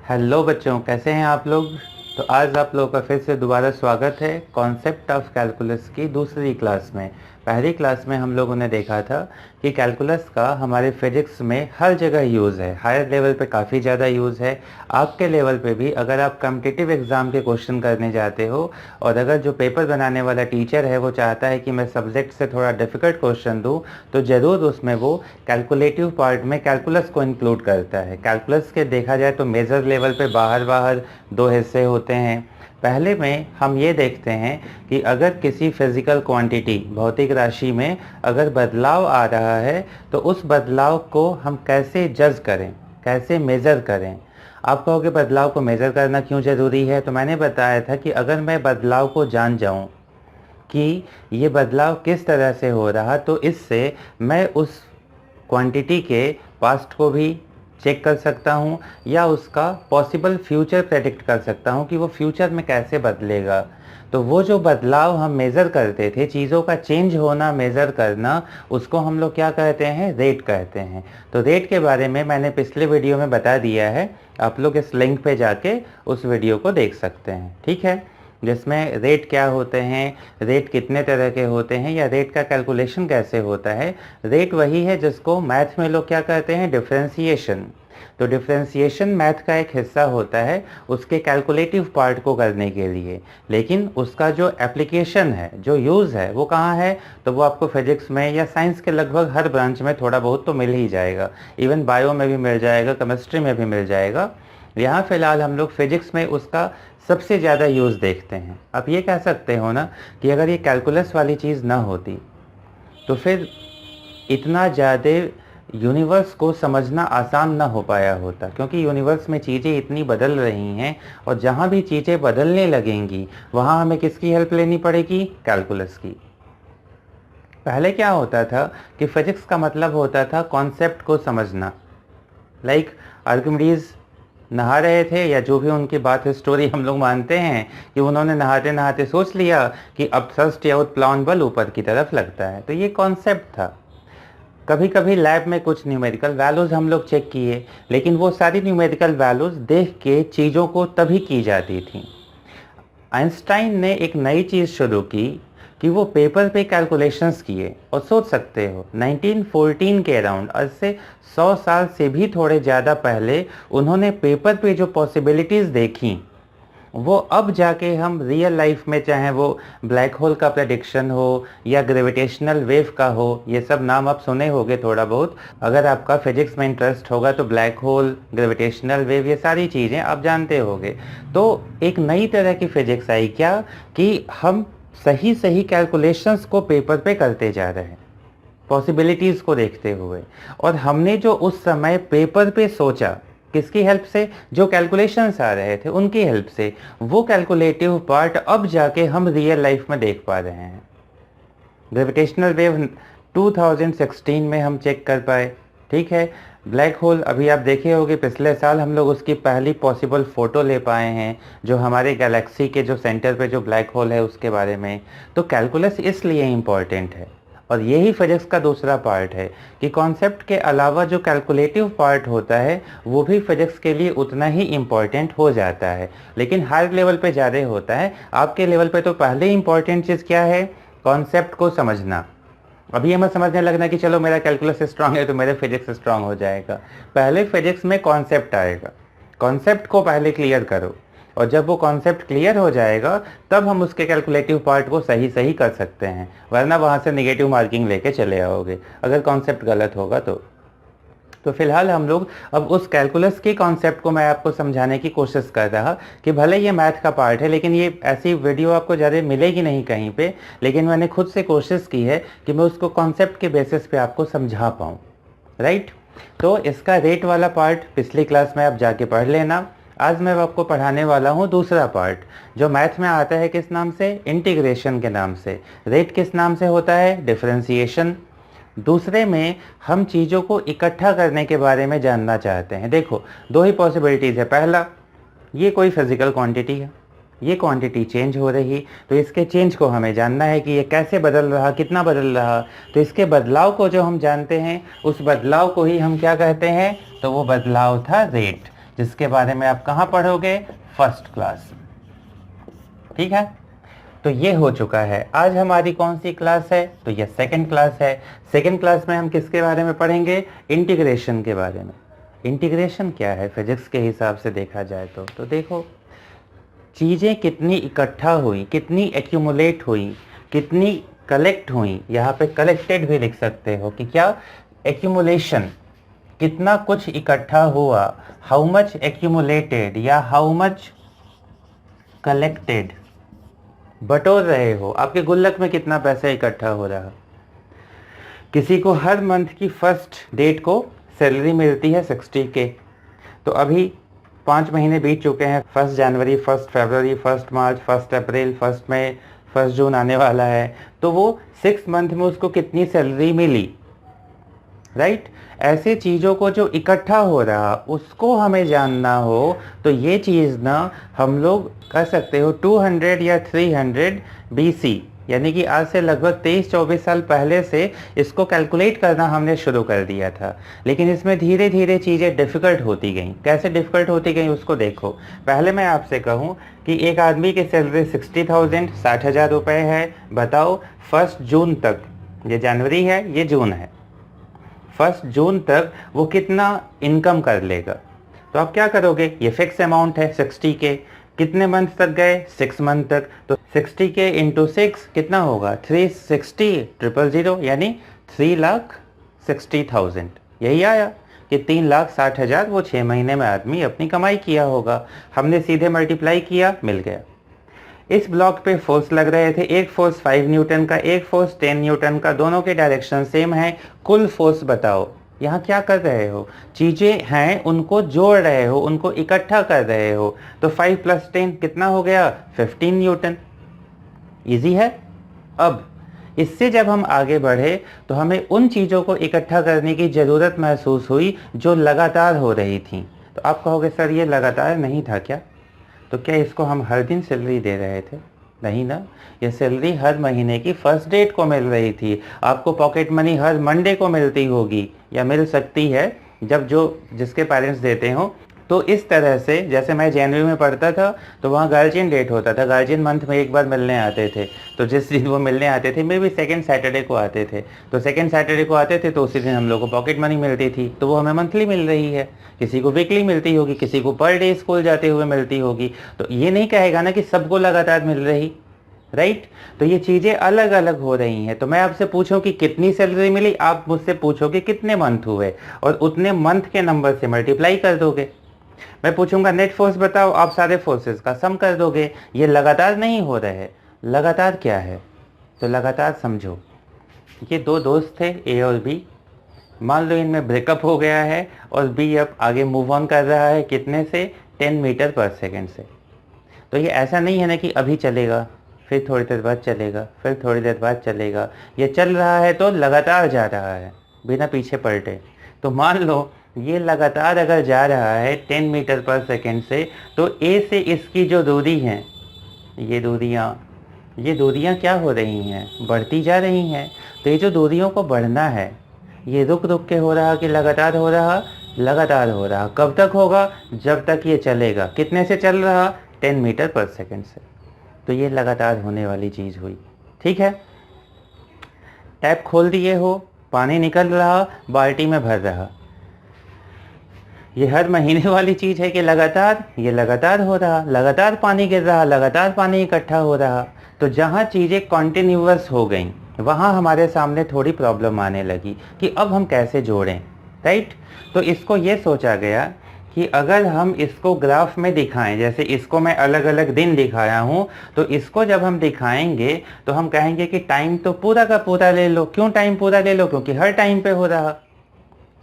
Hello बच्चों, कैसे हैं आप लोग। तो आज आप लोगों का फिर से दोबारा स्वागत है कॉन्सेप्ट ऑफ कैलकुलस की दूसरी क्लास में। पहली क्लास में हम लोगों ने देखा था कि कैलकुलस का हमारे फिजिक्स में हर जगह यूज़ है, हायर लेवल पे काफ़ी ज़्यादा यूज़ है। आपके लेवल पे भी अगर आप कॉम्पिटिटिव एग्ज़ाम के क्वेश्चन करने जाते हो और अगर जो पेपर बनाने वाला टीचर है वो चाहता है कि मैं सब्जेक्ट से थोड़ा डिफ़िकल्ट क्वेश्चन दूँ, तो ज़रूर उसमें वो कैलकुलेटिव पार्ट में कैलकुलस को इंक्लूड करता है। कैलकुलस के देखा जाए तो मेजर लेवल पे बाहर बाहर दो हिस्से होते हैं। पहले में हम ये देखते हैं कि अगर किसी फिजिकल क्वांटिटी भौतिक राशि में अगर बदलाव आ रहा है तो उस बदलाव को हम कैसे जज करें, कैसे मेज़र करें। आप कहोगे बदलाव को मेज़र करना क्यों ज़रूरी है, तो मैंने बताया था कि अगर मैं बदलाव को जान जाऊं कि ये बदलाव किस तरह से हो रहा, तो इससे मैं उस क्वांटिटी के पास्ट को भी चेक कर सकता हूँ या उसका पॉसिबल फ्यूचर प्रेडिक्ट कर सकता हूँ कि वो फ्यूचर में कैसे बदलेगा। तो वो जो बदलाव हम मेज़र करते थे, चीज़ों का चेंज होना मेज़र करना, उसको हम लोग क्या कहते हैं, रेट कहते हैं। तो रेट के बारे में मैंने पिछले वीडियो में बता दिया है, आप लोग इस लिंक पे जाके उस वीडियो को देख सकते हैं, ठीक है। जिसमें रेट क्या होते हैं, रेट कितने तरह के होते हैं या रेट का कैलकुलेशन कैसे होता है। रेट वही है जिसको मैथ में लोग क्या कहते हैं, डिफरेंशिएशन। तो डिफरेंशिएशन मैथ का एक हिस्सा होता है उसके कैलकुलेटिव पार्ट को करने के लिए, लेकिन उसका जो एप्लीकेशन है, जो यूज़ है, वो कहाँ है, तो वो आपको फिजिक्स में या साइंस के लगभग हर ब्रांच में थोड़ा बहुत तो मिल ही जाएगा। इवन बायो में भी मिल जाएगा, केमिस्ट्री में भी मिल जाएगा। यहाँ फ़िलहाल हम लोग फिजिक्स में उसका सबसे ज़्यादा यूज़ देखते हैं। आप ये कह सकते हो ना कि अगर ये कैलकुलस वाली चीज़ ना होती तो फिर इतना ज़्यादा यूनिवर्स को समझना आसान ना हो पाया होता, क्योंकि यूनिवर्स में चीज़ें इतनी बदल रही हैं और जहाँ भी चीज़ें बदलने लगेंगी वहाँ हमें किसकी हेल्प लेनी पड़ेगी, कैलकुलस की। पहले क्या होता था कि फिजिक्स का मतलब होता था कॉन्सेप्ट को समझना। लाइक आर्किमिडीज नहा रहे थे, या जो भी उनकी बात स्टोरी हम लोग मानते हैं कि उन्होंने नहाते नहाते सोच लिया कि अब थ्रस्ट या उत्प्लावन बल ऊपर की तरफ लगता है, तो ये कॉन्सेप्ट था। कभी कभी लैब में कुछ न्यूमेरिकल वैल्यूज़ हम लोग चेक किए, लेकिन वो सारी न्यूमेरिकल वैल्यूज़ देख के चीज़ों को तभी की जाती थी। आइंस्टाइन ने एक नई चीज़ शुरू की कि वो पेपर पे कैलकुलेशंस किए, और सोच सकते हो 1914 के अराउंड, आज से 100 साल से भी थोड़े ज़्यादा पहले उन्होंने पेपर पे जो पॉसिबिलिटीज़ देखी वो अब जाके हम रियल लाइफ में, चाहे वो ब्लैक होल का प्रेडिक्शन हो या ग्रेविटेशनल वेव का हो, ये सब नाम आप सुने होंगे थोड़ा बहुत। अगर आपका फिजिक्स में इंटरेस्ट होगा तो ब्लैक होल, ग्रेविटेशनल वेव, ये सारी चीज़ें आप जानते होंगे। तो एक नई तरह की फिजिक्स आई क्या, कि हम सही सही कैलकुलेशंस को पेपर पे करते जा रहे हैं पॉसिबिलिटीज़ को देखते हुए। और हमने जो उस समय पेपर पे सोचा, किसकी हेल्प से, जो कैलकुलेशंस आ रहे थे उनकी हेल्प से, वो कैलकुलेटिव पार्ट अब जाके हम रियल लाइफ में देख पा रहे हैं। ग्रेविटेशनल वेव 2016 में हम चेक कर पाए, ठीक है। ब्लैक होल अभी आप देखे होंगे, पिछले साल हम लोग उसकी पहली पॉसिबल फ़ोटो ले पाए हैं, जो हमारे गैलेक्सी के जो सेंटर पे जो ब्लैक होल है उसके बारे में। तो कैलकुलस इसलिए इम्पॉर्टेंट है, और यही फिजिक्स का दूसरा पार्ट है कि कॉन्सेप्ट के अलावा जो कैलकुलेटिव पार्ट होता है वो भी फिजिक्स के लिए उतना ही इम्पॉर्टेंट हो जाता है, लेकिन हायर लेवल पे ज़्यादा होता है। आपके लेवल पे तो पहले इम्पॉर्टेंट चीज़ क्या है, कॉन्सेप्ट को समझना। अभी हमें समझने लगना कि चलो मेरा कैलकुलस स्ट्रांग है तो मेरा फिजिक्स स्ट्रांग हो जाएगा। पहले फिजिक्स में कॉन्सेप्ट आएगा, कॉन्सेप्ट को पहले क्लियर करो, और जब वो कॉन्सेप्ट क्लियर हो जाएगा तब हम उसके कैलकुलेटिव पार्ट को सही सही कर सकते हैं, वरना वहाँ से नेगेटिव मार्किंग लेके चले आओगे अगर कॉन्सेप्ट गलत होगा तो फिलहाल हम लोग अब उस कैलकुलस के कॉन्सेप्ट को मैं आपको समझाने की कोशिश कर रहा कि भले ये मैथ का पार्ट है, लेकिन ये ऐसी वीडियो आपको ज़्यादा मिलेगी नहीं कहीं पे, लेकिन मैंने खुद से कोशिश की है कि मैं उसको कॉन्सेप्ट के बेसिस पे आपको समझा पाऊँ, राइट। तो इसका रेट वाला पार्ट पिछली क्लास में आप जाके पढ़ लेना। आज मैं आपको पढ़ाने वाला हूँ दूसरा पार्ट, जो मैथ में आता है किस नाम से, इंटीग्रेशन के नाम से। रेट किस नाम से होता है, डिफरेंशिएशन। दूसरे में हम चीज़ों को इकट्ठा करने के बारे में जानना चाहते हैं। देखो दो ही पॉसिबिलिटीज़ है, पहला ये कोई फिजिकल क्वांटिटी है, ये क्वांटिटी चेंज हो रही, तो इसके चेंज को हमें जानना है कि ये कैसे बदल रहा, कितना बदल रहा। तो इसके बदलाव को जो हम जानते हैं उस बदलाव को ही हम क्या कहते हैं, तो वो बदलाव था रेट। जिसके बारे में आप कहाँ पढ़ोगे, फर्स्ट क्लास। ठीक है, तो ये हो चुका है। आज हमारी कौन सी क्लास है, तो ये सेकंड क्लास है। सेकंड क्लास में हम किसके बारे में पढ़ेंगे, इंटीग्रेशन के बारे में। इंटीग्रेशन क्या है फिजिक्स के हिसाब से देखा जाए तो देखो चीज़ें कितनी इकट्ठा हुई, कितनी एक्यूमुलेट हुई, कितनी कलेक्ट हुई। यहाँ पे कलेक्टेड भी लिख सकते हो कि क्या एक्यूमुलेशन, कितना कुछ इकट्ठा हुआ, हाउ मच एक्यूमुलेटेड या हाउ मच कलेक्टेड। बटोर रहे हो, आपके गुल्लक में कितना पैसा इकट्ठा हो रहा। किसी को हर मंथ की फर्स्ट डेट को सैलरी मिलती है 60K, तो अभी 5 महीने बीत चुके हैं, 1 जनवरी, 1 फरवरी, 1 मार्च, 1 अप्रैल, 1 मई, 1 जून आने वाला है, तो वो 6 मंथ में उसको कितनी सैलरी मिली, राइट। ऐसे चीज़ों को जो इकट्ठा हो रहा उसको हमें जानना हो तो ये चीज़ ना हम लोग कर सकते हो 200 या 300 BC, यानी कि आज से लगभग 23-24 साल पहले से इसको कैलकुलेट करना हमने शुरू कर दिया था। लेकिन इसमें धीरे धीरे चीज़ें डिफ़िकल्ट होती गई। कैसे डिफ़िकल्ट होती गई उसको देखो। पहले मैं आपसे कहूँ कि एक आदमी की सैलरी 60,000 60,000 रुपये है। बताओ 1 जून तक, ये जनवरी है ये जून है, 1 जून तक वो कितना इनकम कर लेगा। तो आप क्या करोगे, ये फिक्स अमाउंट है 60K, कितने मंथ तक गए, 6 मंथ तक, तो 60K इंटू 6 कितना होगा, 360,000, यानी 3,60,000। यही आया कि 3,60,000 वो 6 महीने में आदमी अपनी कमाई किया होगा। हमने सीधे मल्टीप्लाई किया, मिल गया। इस ब्लॉक पे फोर्स लग रहे थे, एक फोर्स 5 न्यूटन का, एक फोर्स 10 न्यूटन का, दोनों के डायरेक्शन सेम है। कुल फोर्स बताओ। यहाँ क्या कर रहे हो, चीज़ें हैं उनको जोड़ रहे हो, उनको इकट्ठा कर रहे हो। तो 5 + 10 कितना हो गया, 15 न्यूटन। इजी है। अब इससे जब हम आगे बढ़े तो हमें उन चीज़ों को इकट्ठा करने की ज़रूरत महसूस हुई जो लगातार हो रही थी। तो आप कहोगे सर ये लगातार नहीं था क्या, तो क्या इसको हम हर दिन सैलरी दे रहे थे, नहीं ना। ये सैलरी हर महीने की फर्स्ट डेट को मिल रही थी। आपको पॉकेट मनी हर मंडे को मिलती होगी या मिल सकती है, जब जो जिसके पेरेंट्स देते हो। तो इस तरह से जैसे मैं जनवरी में पढ़ता था तो वहाँ गार्जियन डेट होता था, गार्जियन मंथ में एक बार मिलने आते थे। तो जिस दिन वो मिलने आते थे, मे भी सेकेंड सैटरडे को आते थे, तो सेकेंड सैटरडे को आते थे तो उसी दिन हम लोग को पॉकेट मनी मिलती थी। तो वो हमें मंथली मिल रही है, किसी को वीकली मिलती होगी, किसी को पर डे स्कूल जाते हुए मिलती होगी। तो ये नहीं कहेगा ना कि सबको लगातार मिल रही, राइट। तो ये चीज़ें अलग अलग हो रही हैं। तो मैं आपसे पूछूं कि कितनी सैलरी मिली, आप मुझसे पूछोगे कितने मंथ हुए, और उतने मंथ के नंबर से मल्टीप्लाई कर दोगे। मैं पूछूंगा नेट फोर्स बताओ, आप सारे फोर्सेस का सम कर दोगे। ये लगातार नहीं हो रहे हैं। लगातार क्या है, तो लगातार समझो, ये 2 दोस्त थे ए और बी। मान लो इनमें ब्रेकअप हो गया है और बी अब आगे मूव ऑन कर रहा है, कितने से, 10 मीटर पर सेकेंड से। तो ये ऐसा नहीं है ना कि अभी चलेगा, फिर थोड़ी देर बाद चलेगा, फिर थोड़ी देर बाद चलेगा। ये चल रहा है तो लगातार जा रहा है बिना पीछे पलटे। तो मान लो ये लगातार अगर जा रहा है 10 मीटर पर सेकेंड से, तो ए से इसकी जो दूरी है, ये दूरियाँ क्या हो रही हैं, बढ़ती जा रही हैं। तो ये जो दूरियों को बढ़ना है, ये रुक रुक के हो रहा कि लगातार हो रहा, लगातार हो रहा। कब तक होगा, जब तक ये चलेगा। कितने से चल रहा, 10 मीटर पर सेकेंड से। तो ये लगातार होने वाली चीज़ हुई, ठीक है। टैप खोल दिए हो, पानी निकल रहा, बाल्टी में भर रहा। ये हर महीने वाली चीज़ है कि लगातार, ये लगातार हो रहा, लगातार पानी गिर रहा, लगातार पानी इकट्ठा हो रहा। तो जहाँ चीज़ें कॉन्टिन्यूअस हो गई, वहाँ हमारे सामने थोड़ी प्रॉब्लम आने लगी कि अब हम कैसे जोड़ें, राइट। तो इसको ये सोचा गया कि अगर हम इसको ग्राफ में दिखाएं, जैसे इसको मैं अलग अलग दिन दिखाया हूँ, तो इसको जब हम दिखाएंगे तो हम कहेंगे कि टाइम तो पूरा का पूरा ले लो। क्यों टाइम पूरा ले लो, क्योंकि हर टाइम पे हो रहा,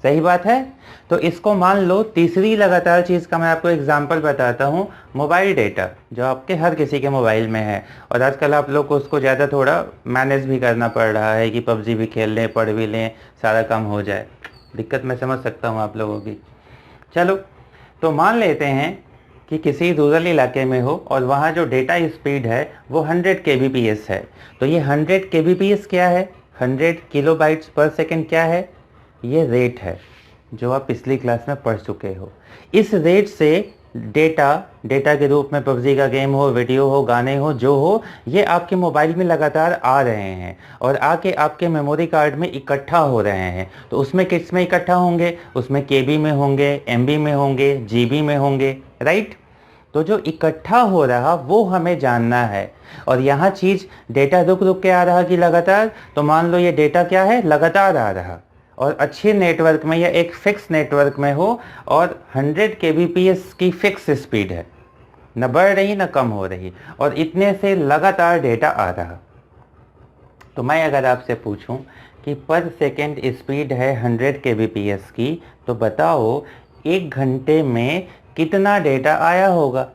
सही बात है। तो इसको मान लो तीसरी लगातार चीज़ का मैं आपको एग्जांपल बताता हूँ, मोबाइल डेटा, जो आपके हर किसी के मोबाइल में है। और आजकल आप लोग को उसको ज़्यादा थोड़ा मैनेज भी करना पड़ रहा है कि पबजी भी खेल लें, पढ़ भी लें, सारा काम हो जाए। दिक्कत मैं समझ सकता हूँ आप लोगों की। चलो, तो मान लेते हैं कि किसी रूरल इलाके में हो और वहाँ जो डेटा स्पीड है वो 100 kbps है। तो ये 100 kbps क्या है, 100 किलोबाइट्स पर सेकेंड क्या है, ये रेट है, जो आप पिछली क्लास में पढ़ चुके हो। इस रेट से डेटा के रूप में पबजी का गेम हो, वीडियो हो, गाने हो, जो हो, ये आपके मोबाइल में लगातार आ रहे हैं और आके आपके मेमोरी कार्ड में इकट्ठा हो रहे हैं। तो उसमें किस में इकट्ठा होंगे? उसमें केबी में होंगे, एमबी में होंगे, जीबी में होंगे, राइट। तो जो इकट्ठा हो रहा वो हमें जानना है। और यहाँ चीज़ डेटा रुक रुक के आ रहा कि लगातार, तो मान लो ये डेटा क्या है, लगातार आ रहा और अच्छे नेटवर्क में या एक फिक्स नेटवर्क में हो और 100 kbps की फिक्स स्पीड है, न बढ़ रही न कम हो रही, और इतने से लगातार डेटा आ रहा। तो मैं अगर आपसे पूछूं कि पर सेकेंड स्पीड है 100 kbps की, तो बताओ 1 घंटे में कितना डेटा आया होगा।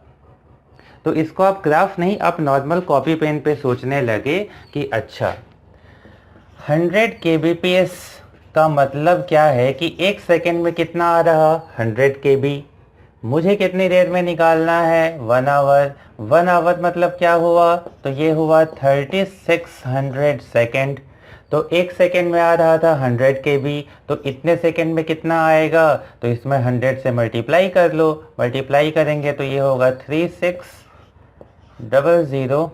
तो इसको आप ग्राफ नहीं, आप नॉर्मल कॉपी पेन पे सोचने लगे कि अच्छा 100 kbps का मतलब क्या है कि 1 सेकेंड में कितना आ रहा, 100 kb। मुझे कितनी देर में निकालना है, 1 आवर। 1 आवर मतलब क्या हुआ, तो ये हुआ 3600 सेकेंड। तो 1 सेकेंड में आ रहा था 100 kb, तो इतने सेकेंड में कितना आएगा, तो इसमें 100 से मल्टीप्लाई कर लो। मल्टीप्लाई करेंगे तो ये होगा 3600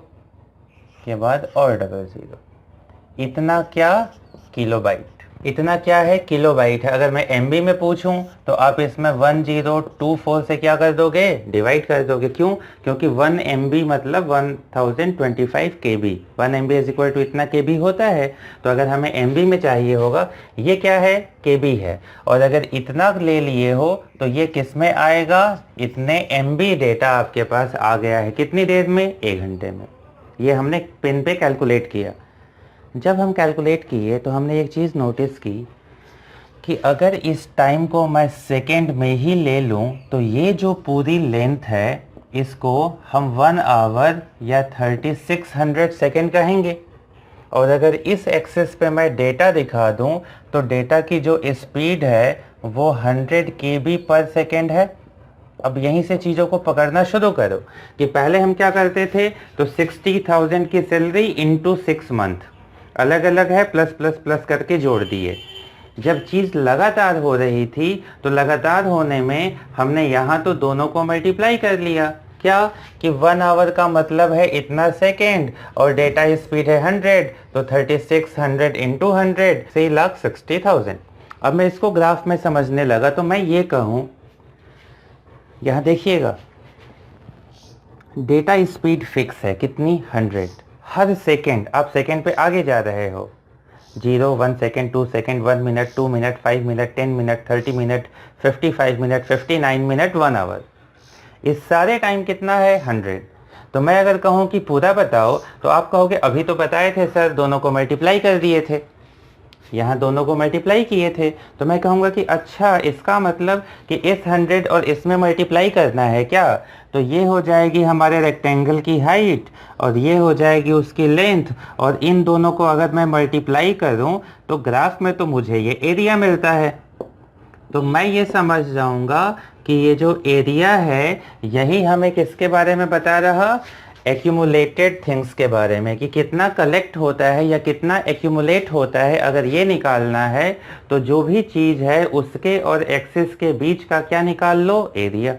के बाद और 00। इतना क्या, किलोबाइट। इतना क्या है, किलोबाइट है। अगर मैं एमबी में पूछूं तो आप इसमें 1024 से क्या कर दोगे, डिवाइड कर दोगे। क्यों? क्योंकि 1 MB मतलब 1025 KB। 1 MB is equal to इतना KB होता है। तो अगर हमें MB में चाहिए होगा, ये क्या है, KB है। और अगर इतना ले लिए हो तो ये किस में आएगा, इतने MB डेटा आपके पास आ गया है। कितनी देर में, 1 घंटे में। ये हमने पेन पे कैलकुलेट किया। जब हम कैलकुलेट किए तो हमने एक चीज़ नोटिस की कि अगर इस टाइम को मैं सेकेंड में ही ले लूं तो ये जो पूरी लेंथ है इसको हम 1 आवर या 3600 सेकेंड कहेंगे। और अगर इस एक्सेस पे मैं डेटा दिखा दूं तो डेटा की जो स्पीड है वो 100 KB पर सेकेंड है। अब यहीं से चीज़ों को पकड़ना शुरू करो कि पहले हम क्या करते थे, तो 60,000 की सैलरी इंटू 6 मंथ, अलग अलग है, प्लस प्लस प्लस करके जोड़ दिए। जब चीज़ लगातार हो रही थी तो लगातार होने में हमने यहाँ तो दोनों को मल्टीप्लाई कर लिया। क्या कि 1 आवर का मतलब है इतना सेकेंड और डेटा स्पीड है 100, तो 3600 इंटू 100 3,60,000। अब मैं इसको ग्राफ में समझने लगा तो मैं ये कहूँ, यहाँ देखिएगा डेटा स्पीड फिक्स है, कितनी, 100। हर सेकेंड आप सेकेंड पे आगे जा रहे हो, 0, 1 second, 2 second, 1 minute, 2 minute, 5 minute, 10 minute, 30 minute, 55 minute, 59 minute, 1 hour. इस सारे टाइम कितना है, 100। तो मैं अगर कहूँ कि पूरा बताओ तो आप कहोगे अभी तो बताए थे सर, दोनों को मल्टीप्लाई कर दिए थे, यहाँ दोनों को मल्टीप्लाई किए थे। तो मैं कहूँगा कि अच्छा इसका मतलब कि इस 100 और इसमें मल्टीप्लाई करना है क्या, तो ये हो जाएगी हमारे रेक्टेंगल की हाइट और ये हो जाएगी उसकी लेंथ, और इन दोनों को अगर मैं मल्टीप्लाई करूँ तो ग्राफ में तो मुझे ये एरिया मिलता है। तो मैं ये समझ जाऊँगा कि ये जो एरिया है यही हमें किसके बारे में बता रहा, एक्यूमुलेटेड थिंग्स के बारे में, कि कितना कलेक्ट होता है या कितना एक्यूमुलेट होता है। अगर ये निकालना है तो जो भी चीज़ है उसके और एक्सिस के बीच का क्या निकाल लो, एरिया।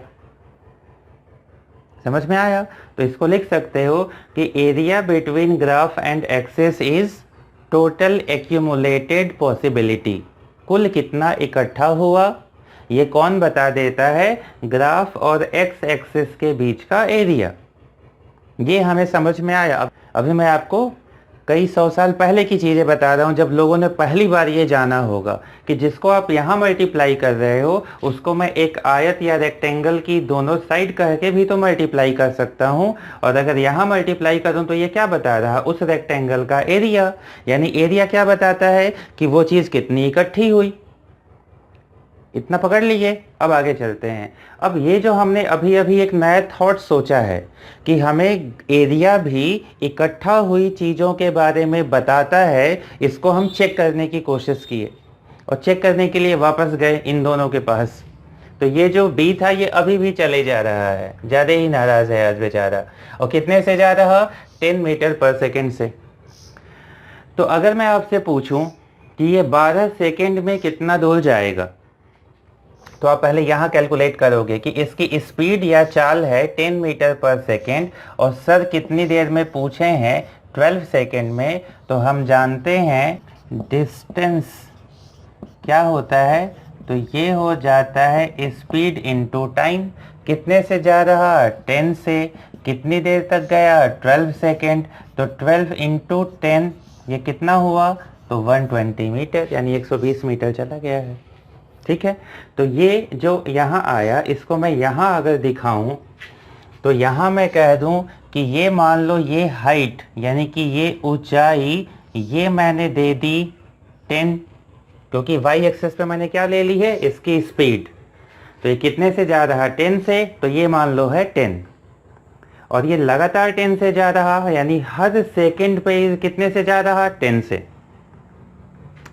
समझ में आया? तो इसको लिख सकते हो कि area between graph and axis is total accumulated possibility. कुल कितना इकट्ठा हुआ ये कौन बता देता है, ग्राफ और एक्स एक्सिस के बीच का एरिया। ये हमें समझ में आया। अभी मैं आपको कई 100 साल पहले की चीज़ें बता रहा हूँ, जब लोगों ने पहली बार ये जाना होगा कि जिसको आप यहाँ मल्टीप्लाई कर रहे हो उसको मैं एक आयत या रेक्टेंगल की दोनों साइड कह के भी तो मल्टीप्लाई कर सकता हूँ। और अगर यहाँ मल्टीप्लाई करूँ तो ये क्या बता रहा, उस रेक्टेंगल का एरिया। यानी एरिया क्या बताता है कि वो चीज़ कितनी इकट्ठी हुई। इतना पकड़ लीजिए। अब आगे चलते हैं। अब ये जो हमने अभी अभी एक नया थॉट सोचा है कि हमें एरिया भी इकट्ठा हुई चीज़ों के बारे में बताता है, इसको हम चेक करने की कोशिश किए और चेक करने के लिए वापस गए इन दोनों के पास। तो ये जो बी था ये अभी भी चले जा रहा है, ज़्यादा ही नाराज़ है आज बेचारा। और कितने से जा रहा, 10 मीटर पर सेकेंड से। तो अगर मैं आपसे पूछूं कि ये 12 सेकेंड में कितना दूर जाएगा, तो आप पहले यहाँ कैलकुलेट करोगे कि इसकी स्पीड या चाल है 10 मीटर पर सेकेंड और सर कितनी देर में पूछे हैं 12 सेकेंड में। तो हम जानते हैं डिस्टेंस क्या होता है, तो ये हो जाता है स्पीड इनटू टाइम। कितने से जा रहा 10 से, कितनी देर तक गया 12 सेकेंड, तो 12 इंटू 10 ये कितना हुआ, तो 120 मीटर यानी 120 मीटर चला गया है। ठीक है, तो ये जो यहाँ आया इसको मैं यहाँ अगर दिखाऊं तो यहाँ मैं कह दूं कि ये मान लो ये हाइट यानी कि ये ऊंचाई ये मैंने दे दी 10, क्योंकि वाई एक्सेस पे मैंने क्या ले ली है, इसकी स्पीड। तो ये कितने से जा रहा 10 से, तो ये मान लो है 10 और ये लगातार 10 से जा रहा है यानी हर सेकंड पे ये कितने से जा रहा 10 से।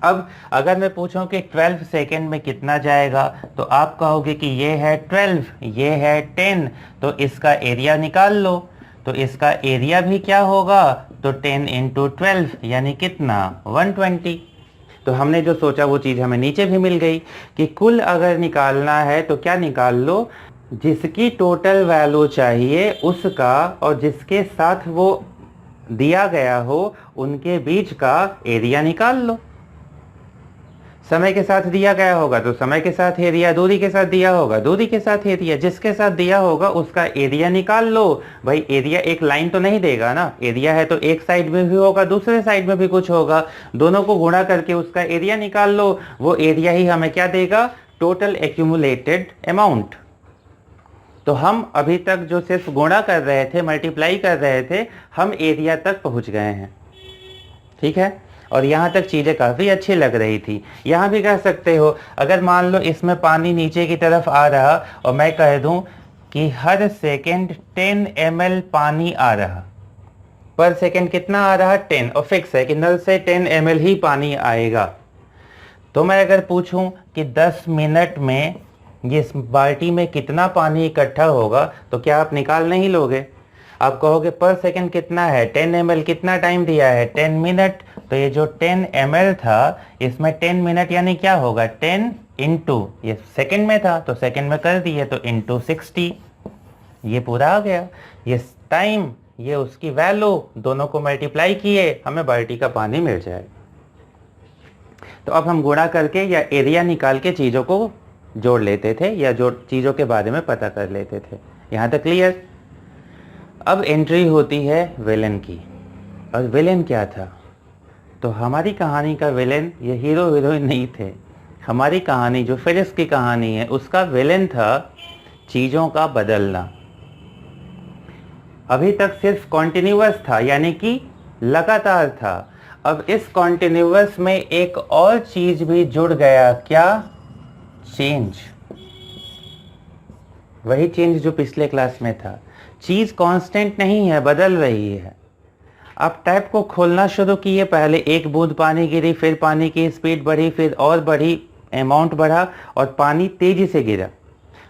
अब अगर मैं पूछूं कि 12 सेकंड में कितना जाएगा तो आप कहोगे कि ये है 12, ये है 10, तो इसका एरिया निकाल लो। तो इसका एरिया भी क्या होगा, तो 10 इंटू 12 यानी कितना 120। तो हमने जो सोचा वो चीज़ हमें नीचे भी मिल गई कि कुल अगर निकालना है तो क्या निकाल लो, जिसकी टोटल वैल्यू चाहिए उसका और जिसके साथ वो दिया गया हो उनके बीच का एरिया निकाल लो। समय के साथ दिया गया होगा तो समय के साथ एरिया, दूरी के साथ दिया होगा दूरी के साथ एरिया, जिसके साथ दिया होगा उसका एरिया निकाल लो। भाई एरिया एक लाइन तो नहीं देगा ना, एरिया है तो एक साइड में भी होगा दूसरे साइड में भी कुछ होगा, दोनों को गुणा करके उसका एरिया निकाल लो। वो एरिया ही हमें क्या देगा, टोटल एक्यूमुलेटेड अमाउंट। तो हम अभी तक जो सिर्फ गुणा कर रहे थे, मल्टीप्लाई कर रहे थे, हम एरिया तक पहुंच गए हैं। ठीक है, और यहाँ तक चीज़ें काफ़ी अच्छी लग रही थी। यहाँ भी कह सकते हो अगर मान लो इसमें पानी नीचे की तरफ आ रहा और मैं कह दूँ कि हर सेकेंड 10 ml पानी आ रहा, पर सेकेंड कितना आ रहा 10, और फिक्स है कि नल से 10 ml ही पानी आएगा। तो मैं अगर पूछूं कि 10 मिनट में इस बाल्टी में कितना पानी इकट्ठा होगा तो क्या आप निकाल नहीं लोगे, आप कहोगे पर सेकंड कितना है 10 ml, कितना टाइम दिया है 10 मिनट। तो ये जो 10 ml था इसमें 10 मिनट यानी क्या होगा 10 इंटू, ये सेकंड में था तो सेकंड में कर दिए तो इंटू 60, ये पूरा आ गया। ये टाइम ये उसकी वैल्यू, दोनों को मल्टीप्लाई किए हमें बाल्टी का पानी मिल जाए। तो अब हम गुणा करके या एरिया निकाल के चीज़ों को जोड़ लेते थे या जो चीज़ों के बारे में पता कर लेते थे। यहाँ तक क्लियर। अब एंट्री होती है विलेन की, और विलेन क्या था, तो हमारी कहानी का विलेन ये हीरो हीरोइन नहीं थे। हमारी कहानी जो फिलिस की कहानी है उसका विलेन था चीज़ों का बदलना। अभी तक सिर्फ कॉन्टिन्यूअस था यानी कि लगातार था, अब इस कॉन्टिन्यूअस में एक और चीज़ भी जुड़ गया, क्या, चेंज। वही चेंज जो पिछले क्लास में था। चीज़ कांस्टेंट नहीं है, बदल रही है। आप टैप को खोलना शुरू किए, पहले एक बूंद पानी गिरी, फिर पानी की स्पीड बढ़ी, फिर और बढ़ी, अमाउंट बढ़ा और पानी तेजी से गिरा।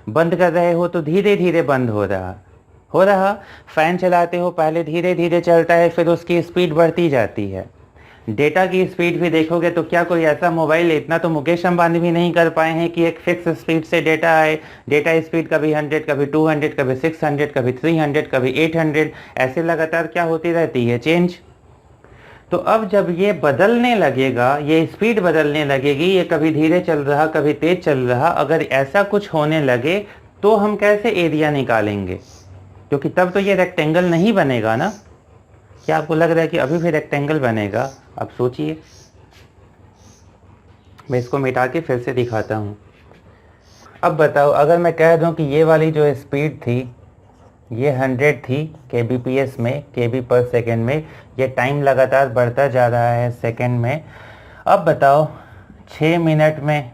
बंद कर रहे हो तो धीरे धीरे बंद हो रहा। फैन चलाते हो पहले धीरे धीरे चलता है, फिर उसकी स्पीड बढ़ती जाती है। डेटा की स्पीड भी देखोगे तो क्या कोई ऐसा मोबाइल, इतना तो मुकेश अंबानी भी नहीं कर पाए हैं कि एक फिक्स स्पीड से डेटा आए। डेटा स्पीड कभी 100, कभी 200, कभी 600, कभी 300, कभी 800, ऐसे लगातार क्या होती रहती है, चेंज। तो अब जब ये बदलने लगेगा, ये स्पीड बदलने लगेगी, ये कभी धीरे चल रहा कभी तेज चल रहा, अगर ऐसा कुछ होने लगे तो हम कैसे एरिया निकालेंगे, क्योंकि तब तो ये रेक्टेंगल नहीं बनेगा ना। क्या आपको लग रहा है कि अभी भी रेक्टेंगल बनेगा? अब सोचिए, मैं इसको मिटा के फिर से दिखाता हूँ। अब बताओ अगर मैं कह दूँ कि ये वाली जो स्पीड थी ये 100 थी kbps में, kb पर सेकेंड में, ये टाइम लगातार बढ़ता जा रहा है सेकेंड में। अब बताओ 6 मिनट में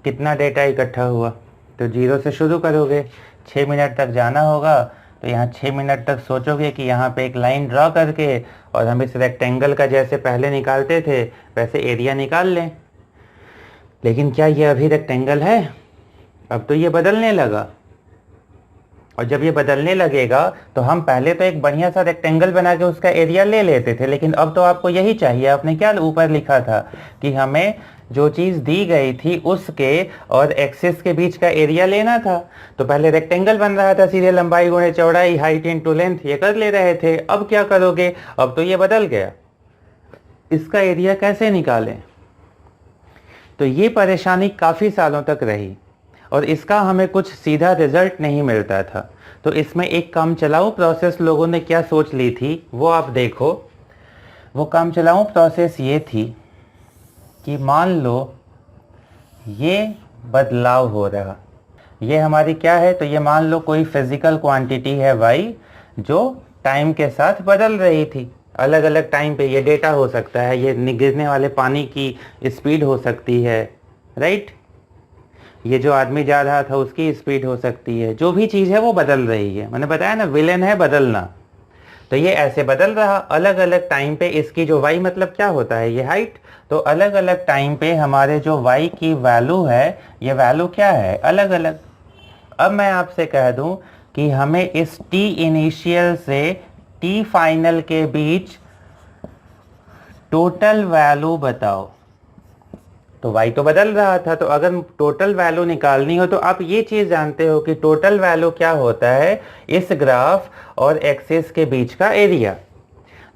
कितना डेटा इकट्ठा हुआ, तो 0 से शुरू करोगे, 6 मिनट तक जाना होगा। तो यहाँ 6 मिनट तक सोचोगे कि यहाँ पे एक लाइन ड्रॉ करके और हम इस रेक्टेंगल का जैसे पहले निकालते थे वैसे एरिया निकाल लें। लेकिन क्या ये अभी रेक्टेंगल है? अब तो ये बदलने लगा। और जब ये बदलने लगेगा तो हम पहले तो एक बढ़िया सा रेक्टेंगल बना के उसका एरिया ले लेते थे, लेकिन अब तो आपको यही चाहिए। आपने क्या ऊपर लिखा था कि हमें जो चीज़ दी गई थी उसके और एक्सिस के बीच का एरिया लेना था। तो पहले रेक्टेंगल बन रहा था, सीधे लंबाई गुणे चौड़ाई, हाइट इनटू लेंथ, ये कर ले रहे थे। अब क्या करोगे, अब तो ये बदल गया, इसका एरिया कैसे निकालें? तो ये परेशानी काफ़ी सालों तक रही और इसका हमें कुछ सीधा रिजल्ट नहीं मिलता था। तो इसमें एक काम चलाऊ प्रोसेस लोगों ने क्या सोच ली थी वो आप देखो। वो काम चलाऊ प्रोसेस ये थी कि मान लो ये बदलाव हो रहा, ये हमारी क्या है, तो ये मान लो कोई फिजिकल क्वांटिटी है y जो टाइम के साथ बदल रही थी। अलग अलग टाइम पे ये डेटा हो सकता है, ये गिरने वाले पानी की स्पीड हो सकती है, राइट, ये जो आदमी जा रहा था उसकी स्पीड हो सकती है, जो भी चीज़ है वो बदल रही है। मैंने बताया ना, विलेन है बदलना। तो ये ऐसे बदल रहा अलग अलग टाइम पे। इसकी जो y मतलब क्या होता है, ये हाइट। तो अलग अलग टाइम पे हमारे जो y की वैल्यू है, ये वैल्यू क्या है, अलग अलग। अब मैं आपसे कह दूं कि हमें इस t इनिशियल से t फाइनल के बीच टोटल वैल्यू बताओ। तो y तो बदल रहा था, तो अगर टोटल वैल्यू निकालनी हो तो आप ये चीज़ जानते हो कि टोटल वैल्यू क्या होता है, इस ग्राफ और एक्सिस के बीच का एरिया।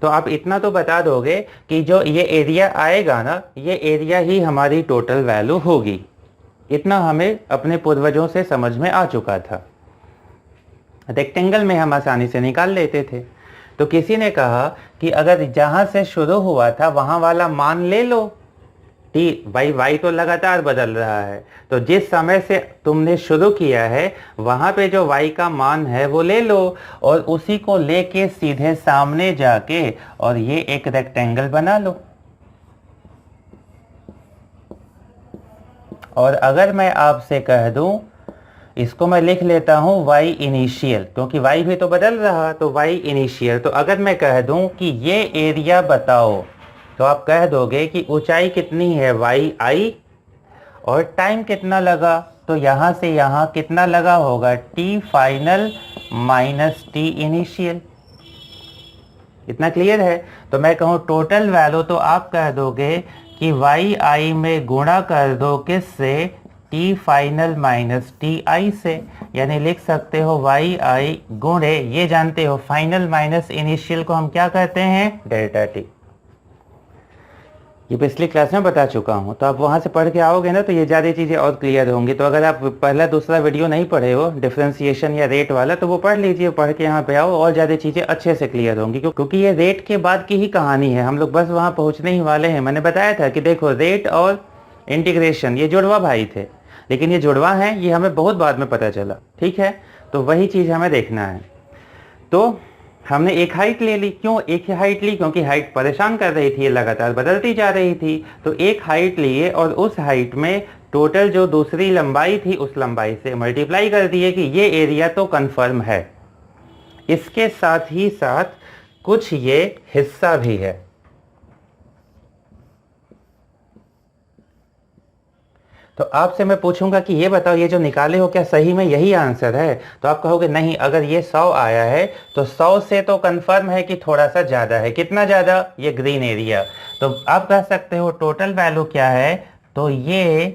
तो आप इतना तो बता दोगे कि जो ये एरिया आएगा ना, ये एरिया ही हमारी टोटल वैल्यू होगी। इतना हमें अपने पूर्वजों से समझ में आ चुका था। रेक्टेंगल में हम आसानी से निकाल लेते थे। तो किसी ने कहा कि अगर जहाँ से शुरू हुआ था वहाँ वाला मान ले लो, भाई y तो लगातार बदल रहा है, तो जिस समय से तुमने शुरू किया है वहां पे जो y का मान है वो ले लो और उसी को लेके सीधे सामने जाके और ये एक रेक्टेंगल बना लो। और अगर मैं आपसे कह दूं, इसको मैं लिख लेता हूं y इनिशियल, क्योंकि y भी तो बदल रहा, तो y इनिशियल। तो अगर मैं कह दूं कि ये एरिया बताओ, तो आप कह दोगे कि ऊंचाई कितनी है yi और टाइम कितना लगा, तो यहाँ से यहाँ कितना लगा होगा, t final minus t initial. इतना क्लियर है? तो मैं कहूँ टोटल वैल्यू, तो आप कह दोगे कि yi में गुणा कर दो किससे, t फाइनल माइनस ti से। यानी लिख सकते हो yi गुणे, ये जानते हो फाइनल माइनस इनिशियल को हम क्या कहते हैं, डेल्टा t। ये पिछली क्लास में बता चुका हूँ, तो आप वहाँ से पढ़ के आओगे ना तो ये ज़्यादा चीज़ें और क्लियर होंगी। तो अगर आप पहला दूसरा वीडियो नहीं पढ़े हो डिफरेंशिएशन या रेट वाला, तो वो पढ़ लीजिए, पढ़ के यहाँ पे आओ और ज़्यादा चीज़ें अच्छे से क्लियर होंगी, क्योंकि ये रेट के बाद की ही कहानी है। हम लोग बस वहाँ पहुँचने ही वाले हैं। मैंने बताया था कि देखो, रेट और इंटीग्रेशन ये जुड़वा भाई थे, लेकिन ये जुड़वा हैं ये हमें बहुत बाद में पता चला, ठीक है। तो वही चीज़ हमें देखना है। तो हमने एक हाइट ले ली। क्यों एक ही हाइट ली? क्योंकि हाइट परेशान कर रही थी, ये लगातार बदलती जा रही थी। तो एक हाइट लिए और उस हाइट में टोटल जो दूसरी लंबाई थी उस लंबाई से मल्टीप्लाई कर दिए कि ये एरिया तो कंफर्म है। इसके साथ ही साथ कुछ ये हिस्सा भी है। तो आपसे मैं पूछूंगा कि ये बताओ, ये जो निकाले हो क्या सही में यही आंसर है? तो आप कहोगे नहीं, अगर ये 100 आया है तो 100 से तो कंफर्म है कि थोड़ा सा ज़्यादा है। कितना ज़्यादा? ये ग्रीन एरिया। तो आप कह सकते हो टोटल वैल्यू क्या है, तो ये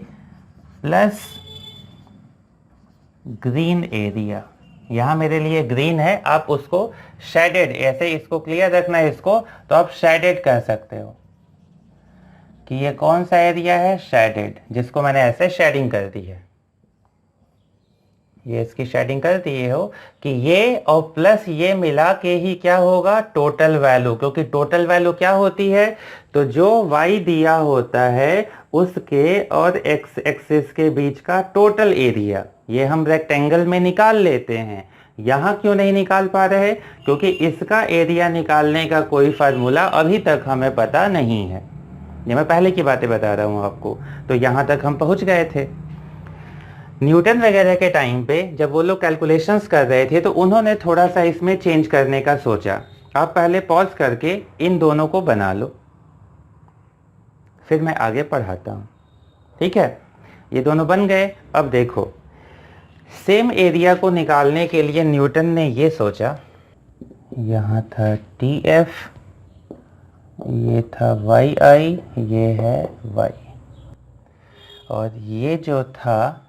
प्लस ग्रीन एरिया। यहाँ मेरे लिए ग्रीन है, आप उसको शेडेड, ऐसे इसको क्लियर रखना है इसको, तो आप शेडेड कह सकते हो कि ये कौन सा एरिया है, शेडेड, जिसको मैंने ऐसे शेडिंग कर दी है। ये इसकी शेडिंग कर दिए हो कि ये और प्लस ये मिला के ही क्या होगा, टोटल वैल्यू। क्योंकि टोटल वैल्यू क्या होती है, तो जो y दिया होता है उसके और x एक्सिस के बीच का टोटल एरिया, ये हम रेक्टेंगल में निकाल लेते हैं। यहाँ क्यों नहीं निकाल पा रहे? क्योंकि इसका एरिया निकालने का कोई फार्मूला अभी तक हमें पता नहीं है। ये मैं पहले की बातें बता रहा हूँ आपको। तो यहाँ तक हम पहुँच गए थे। न्यूटन वगैरह के टाइम पे जब वो लोग कैलकुलेशंस कर रहे थे तो उन्होंने थोड़ा सा इसमें चेंज करने का सोचा। आप पहले पॉज करके इन दोनों को बना लो, फिर मैं आगे पढ़ाता हूँ, ठीक है। ये दोनों बन गए। अब देखो, सेम एरिया को निकालने के लिए न्यूटन ने ये सोचा, यहाँ था टी एफ, ये था वाई आई, ये है वाई, और ये जो था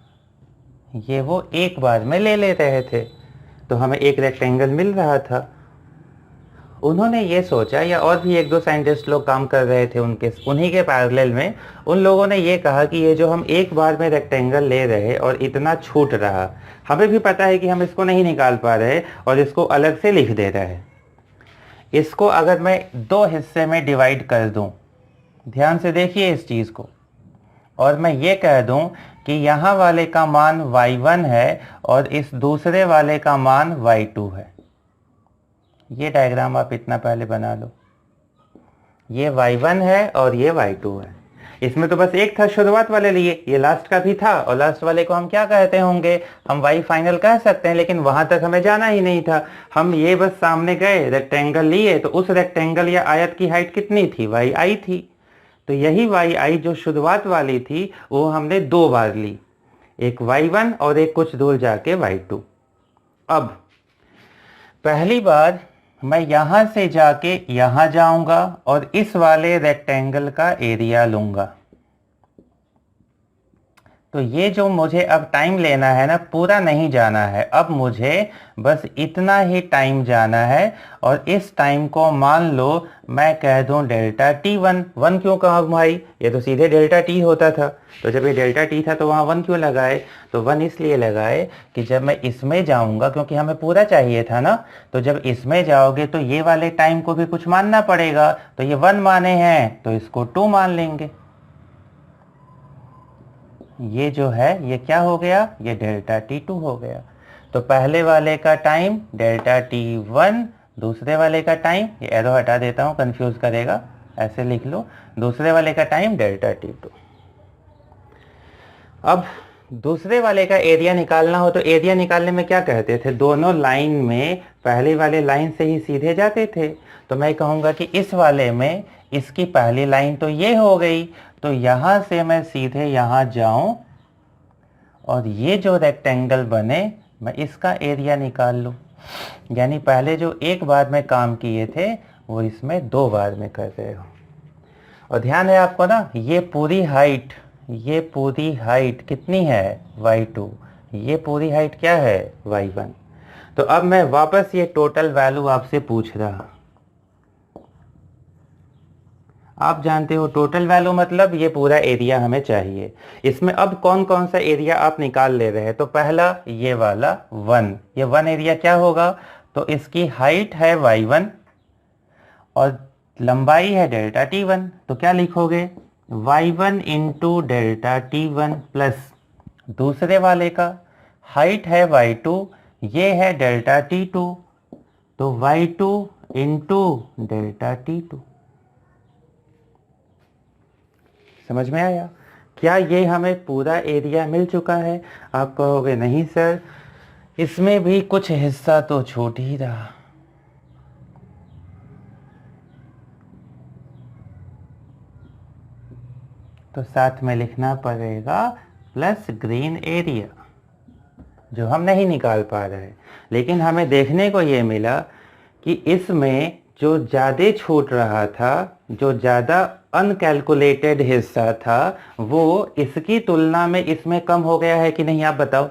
ये वो एक बार में ले रहे थे, तो हमें एक रेक्टेंगल मिल रहा था। उन्होंने ये सोचा, या और भी एक दो साइंटिस्ट लोग काम कर रहे थे उन्हीं के पैरेलल में, उन लोगों ने ये कहा कि ये जो हम एक बार में रेक्टेंगल ले रहे और इतना छूट रहा, हमें भी पता है कि हम इसको नहीं निकाल पा रहे और इसको अलग से लिख दे रहे हैं। इसको अगर मैं दो हिस्से में डिवाइड कर दूं, ध्यान से देखिए इस चीज़ को, और मैं ये कह दूं कि यहाँ वाले का मान y1 है और इस दूसरे वाले का मान y2 है। ये डायग्राम आप इतना पहले बना लो, ये y1 है और ये y2 है। इसमें तो बस एक था शुरुआत वाले लिए, ये लास्ट का भी था, और लास्ट वाले को हम क्या कहते होंगे, हम y फाइनल कह सकते हैं, लेकिन वहां तक हमें जाना ही नहीं था। हम ये बस सामने गए, रेक्टेंगल लिए, तो उस रेक्टेंगल या आयत की हाइट कितनी थी, yi थी। तो यही yi जो शुरुआत वाली थी वो हमने दो बार ली, एक y1 और एक कुछ दूर जाके y2। अब पहली बार मैं यहां से जाके यहां जाऊंगा और इस वाले रेक्टेंगल का एरिया लूंगा। तो ये जो मुझे अब टाइम लेना है ना, पूरा नहीं जाना है, अब मुझे बस इतना ही टाइम जाना है, और इस टाइम को मान लो मैं कह दूं डेल्टा टी वन। वन क्यों कहा भाई, ये तो सीधे डेल्टा टी होता था, तो जब ये डेल्टा टी था तो वहाँ वन क्यों लगाए, तो वन इसलिए लगाए कि जब मैं इसमें जाऊंगा, क्योंकि हमें पूरा चाहिए था ना, तो जब इसमें जाओगे तो ये वाले टाइम को भी कुछ मानना पड़ेगा, तो ये वन माने हैं तो इसको टू मान लेंगे। ये जो है ये क्या हो गया, ये डेल्टा T2 हो गया। तो पहले वाले का टाइम डेल्टा T1, दूसरे वाले का टाइम, ये एरो हटा देता हूँ कंफ्यूज करेगा, ऐसे लिख लो, दूसरे वाले का टाइम डेल्टा T2। अब दूसरे वाले का एरिया निकालना हो तो एरिया निकालने में क्या कहते थे, दोनों लाइन में पहले वाले लाइन से ही सीधे जाते थे। तो मैं कहूँगा कि इस वाले में इसकी पहली लाइन तो ये हो गई, तो यहाँ से मैं सीधे यहाँ जाऊं और ये जो रेक्टेंगल बने मैं इसका एरिया निकाल लूं। यानी पहले जो एक बार में काम किए थे वो इसमें दो बार में कर रहे हो। और ध्यान है आपको ना, ये पूरी हाइट कितनी है, y2, ये पूरी हाइट क्या है, y1। तो अब मैं वापस ये टोटल वैल्यू आपसे पूछ रहा, आप जानते हो टोटल वैल्यू मतलब ये पूरा एरिया हमें चाहिए। इसमें अब कौन कौन सा एरिया आप निकाल ले रहे हैं, तो पहला ये वाला 1, ये 1 एरिया क्या होगा, तो इसकी हाइट है y1 और लंबाई है डेल्टा T1, तो क्या लिखोगे, y1 into delta T1 plus दूसरे वाले का हाइट है y2, ये है डेल्टा T2, तो y2 इंटू डेल्टा T2। समझ में आया, क्या ये हमें पूरा एरिया मिल चुका है। आप कहोगे नहीं सर, इसमें भी कुछ हिस्सा तो छूट ही रहा। तो साथ में लिखना पड़ेगा प्लस ग्रीन एरिया, जो हम नहीं निकाल पा रहे, लेकिन हमें देखने को ये मिला कि इसमें जो ज़्यादा छूट रहा था, जो ज़्यादा अनकैलकुलेटेड हिस्सा था, वो इसकी तुलना में इसमें कम हो गया है कि नहीं, आप बताओ।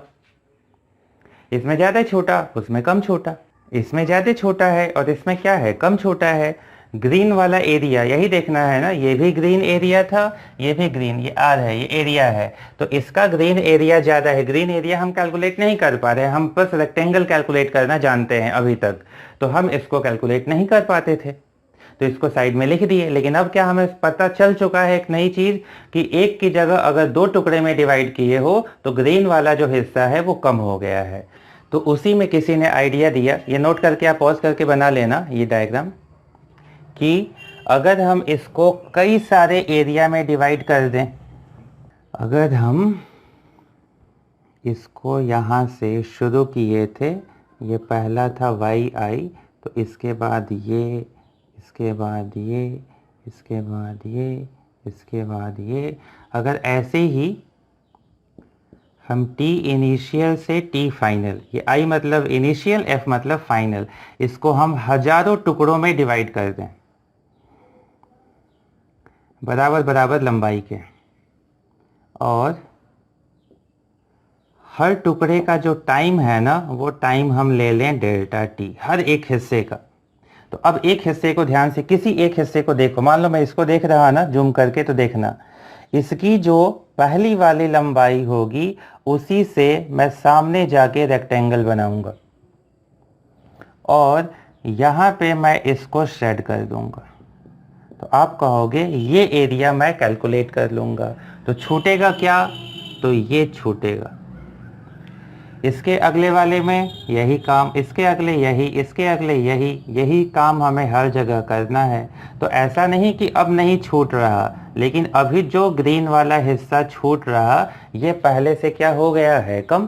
इसमें ज़्यादा छोटा, उसमें कम छोटा, इसमें ज़्यादा छोटा है और इसमें क्या है, कम छोटा है। ग्रीन वाला एरिया यही देखना है ना, ये भी ग्रीन एरिया था, ये भी ग्रीन, ये आर है, ये एरिया है, तो इसका ग्रीन एरिया ज़्यादा है। ग्रीन एरिया हम कैलकुलेट नहीं कर पा रहे हैं, हम बस रेक्टेंगल कैलकुलेट करना जानते हैं अभी तक, तो हम इसको कैलकुलेट नहीं कर पाते थे, तो इसको साइड में लिख दिए। लेकिन अब क्या हमें पता चल चुका है एक नई चीज़, कि एक की जगह अगर दो टुकड़े में डिवाइड किए हो तो ग्रीन वाला जो हिस्सा है वो कम हो गया है। तो उसी में किसी ने आइडिया दिया, ये नोट करके आप पॉज करके बना लेना ये डायग्राम, कि अगर हम इसको कई सारे एरिया में डिवाइड कर दें, अगर हम इसको यहाँ से शुरू किए थे, ये पहला था yi, तो इसके बाद ये, इसके बाद ये, इसके बाद ये, इसके बाद ये, अगर ऐसे ही हम t इनिशियल से t फाइनल, ये i मतलब इनिशियल, f मतलब फाइनल, इसको हम हजारों टुकड़ों में डिवाइड कर दें बराबर बराबर लंबाई के, और हर टुकड़े का जो टाइम है ना वो टाइम हम ले लें डेल्टा टी हर एक हिस्से का। तो अब एक हिस्से को ध्यान से, किसी एक हिस्से को देखो, मान लो मैं इसको देख रहा ना जूम करके, तो देखना इसकी जो पहली वाली लंबाई होगी उसी से मैं सामने जाके रेक्टेंगल बनाऊंगा और यहाँ पे मैं इसको शेड कर दूंगा। तो आप कहोगे ये एरिया मैं कैलकुलेट कर लूँगा। तो छूटेगा क्या? तो ये छूटेगा। इसके अगले वाले में यही काम, इसके अगले यही, इसके अगले यही, यही काम हमें हर जगह करना है। तो ऐसा नहीं कि अब नहीं छूट रहा, लेकिन अभी जो ग्रीन वाला हिस्सा छूट रहा ये पहले से क्या हो गया है, कम।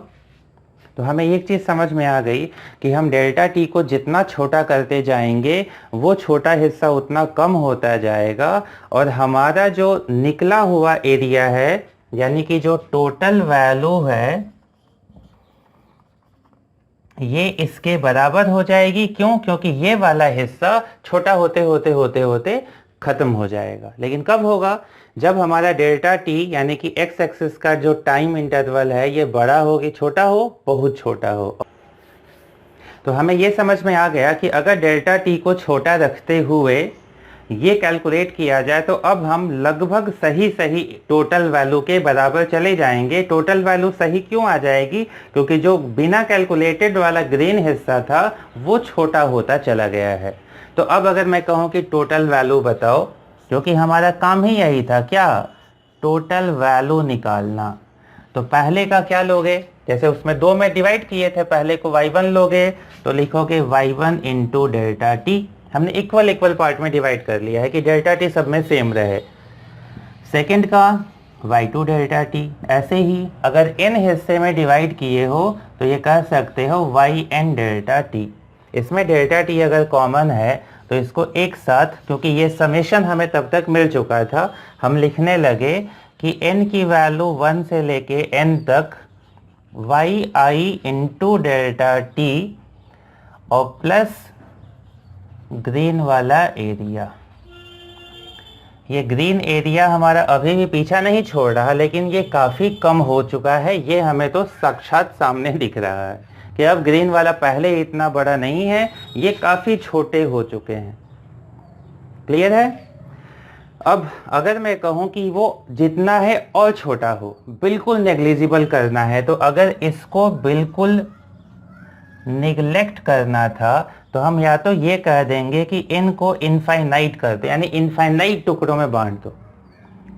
तो हमें एक चीज़ समझ में आ गई कि हम डेल्टा टी को जितना छोटा करते जाएंगे वो छोटा हिस्सा उतना कम होता जाएगा, और हमारा जो निकला हुआ एरिया है यानी कि जो टोटल वैल्यू है ये इसके बराबर हो जाएगी। क्यों? क्योंकि ये वाला हिस्सा छोटा होते होते होते होते खत्म हो जाएगा। लेकिन कब होगा? जब हमारा डेल्टा टी यानी कि एक्स एक्सिस का जो टाइम इंटरवल है ये बड़ा हो कि छोटा हो, बहुत छोटा हो। तो हमें ये समझ में आ गया कि अगर डेल्टा टी को छोटा रखते हुए ये कैलकुलेट किया जाए तो अब हम लगभग सही सही टोटल वैल्यू के बराबर चले जाएंगे। टोटल वैल्यू सही क्यों आ जाएगी? क्योंकि जो बिना कैलकुलेटेड वाला ग्रीन हिस्सा था वो छोटा होता चला गया है। तो अब अगर मैं कहूँ कि टोटल वैल्यू बताओ, क्योंकि हमारा काम ही यही था, क्या? टोटल वैल्यू निकालना। तो पहले का क्या लोगे? जैसे उसमें दो में डिवाइड किए थे, पहले को y1 लोगे तो लिखोगे y1 इंटू डेल्टा टी। हमने इक्वल इक्वल पार्ट में डिवाइड कर लिया है कि डेल्टा टी सब में सेम रहे। सेकंड का y2 डेल्टा टी। ऐसे ही अगर n हिस्से में डिवाइड किए हो तो ये कह सकते हो yn डेल्टा टी। इसमें डेल्टा टी अगर कॉमन है तो इसको एक साथ, क्योंकि ये समेशन हमें तब तक मिल चुका था, हम लिखने लगे कि n की वैल्यू 1 से लेके n तक yi इंटू डेल्टा टी और प्लस ग्रीन वाला एरिया। ये ग्रीन एरिया हमारा अभी भी पीछा नहीं छोड़ रहा, लेकिन ये काफ़ी कम हो चुका है। ये हमें तो साक्षात सामने दिख रहा है कि अब ग्रीन वाला पहले इतना बड़ा नहीं है, ये काफ़ी छोटे हो चुके हैं। क्लियर है? अब अगर मैं कहूँ कि वो जितना है और छोटा हो, बिल्कुल नेग्लिजिबल करना है, तो अगर इसको बिल्कुल निगलेक्ट करना था तो हम या तो ये कह देंगे कि इनको इनफाइनाइट कर दे, यानी इनफाइनाइट टुकड़ों में बांट दो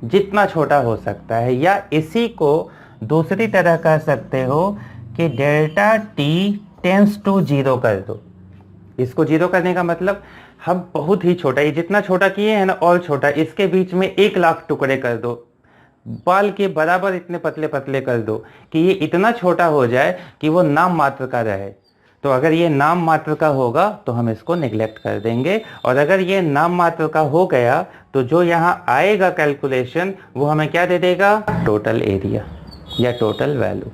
जितना छोटा हो सकता है, या इसी को दूसरी तरह कह सकते हो कि delta t tends to zero कर दो। इसको जीरो करने का मतलब हम बहुत ही छोटा, ये जितना छोटा किए हैं ना और छोटा, इसके बीच में 1 लाख टुकड़े कर दो, बाल के बराबर इतने पतले पतले कर दो कि ये इतना छोटा हो जाए कि वो नाम मात्र का रहे। तो अगर ये नाम मात्र का होगा तो हम इसको नेग्लेक्ट कर देंगे, और अगर ये नाम मात्र का हो गया तो जो यहाँ आएगा कैलकुलेशन वो हमें क्या दे देगा? टोटल एरिया या टोटल वैल्यू।